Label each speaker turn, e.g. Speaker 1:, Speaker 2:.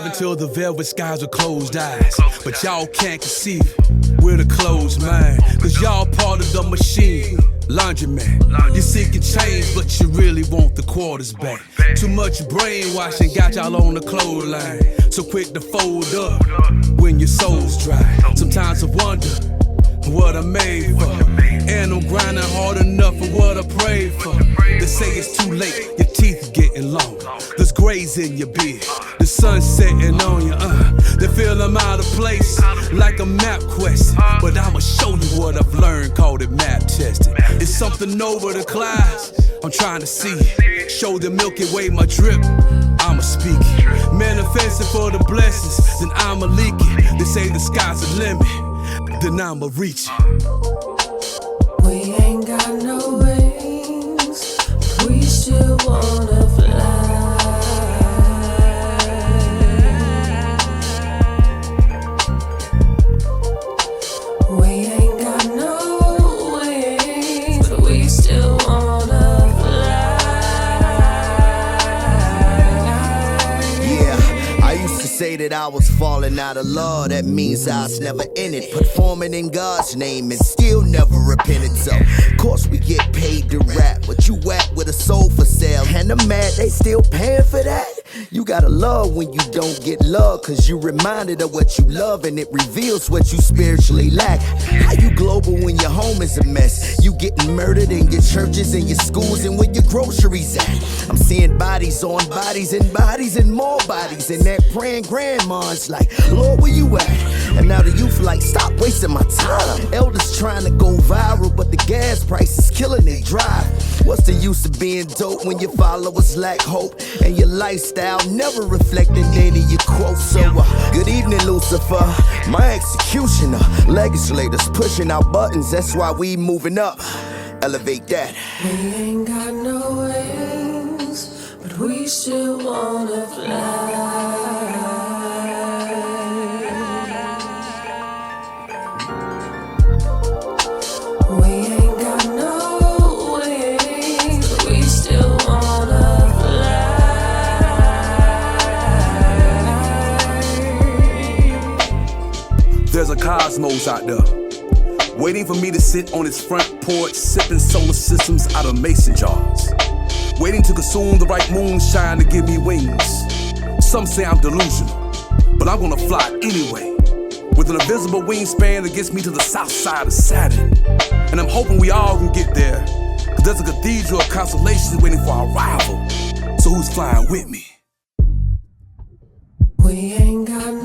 Speaker 1: Until the velvet skies with closed eyes. But y'all can't conceive it. We're the closed mind. Cause y'all part of the machine. Laundromat. You're seeking change, but you really want the quarters back. Too much brainwashing got y'all on the clothesline. So quick to fold up when your soul's dry. Sometimes I wonder what I made for. And I'm grinding hard enough for what I prayed for. They say it's too late, your teeth getting long. There's grays in your beard, the sun setting on you. They feel I'm out of place, like a map quest. But I'ma show you what I've learned, called it map testing. It's something over the clouds, I'm trying to see it. Show the Milky Way my drip, I'ma speak it. Manifesting for the blessings, then I'ma leak it. They say the sky's the limit, then I'ma reach it.
Speaker 2: We ain't got no wings, but we still wanna fly. We ain't got no wings, but we still wanna fly.
Speaker 3: Yeah, I used to say that I was falling out of love. That means I was never in it. Performing in God's name and still never repented. So, of course we get paid to rap, but you whack with a soul for sale. And I'm mad they still paying for that. You gotta love when you don't get love, cause you reminded of what you love and it reveals what you spiritually lack. How you global when your home is a mess? You getting murdered in your churches and your schools and where your groceries at. I'm seeing bodies on bodies and bodies and more bodies, and that praying grandma's like, Lord, where you at? And now the youth like, stop wasting my time. Elders trying to go viral, but the gas price is killing their drive. What's the use of being dope when your followers lack hope and your lifestyle never reflecting any of your quotes? So good evening, Lucifer, my executioner. Legislators pushing our buttons, that's why we moving up. Elevate that.
Speaker 2: We ain't got no wings, but we still wanna fly.
Speaker 1: There's a cosmos out there, waiting for me to sit on its front porch, sipping solar systems out of mason jars, waiting to consume the right moonshine to give me wings. Some say I'm delusional, but I'm gonna fly anyway, with an invisible wingspan that gets me to the south side of Saturn. And I'm hoping we all can get there, cause there's a cathedral of constellations waiting for our arrival. So who's flying with me?
Speaker 2: We ain't got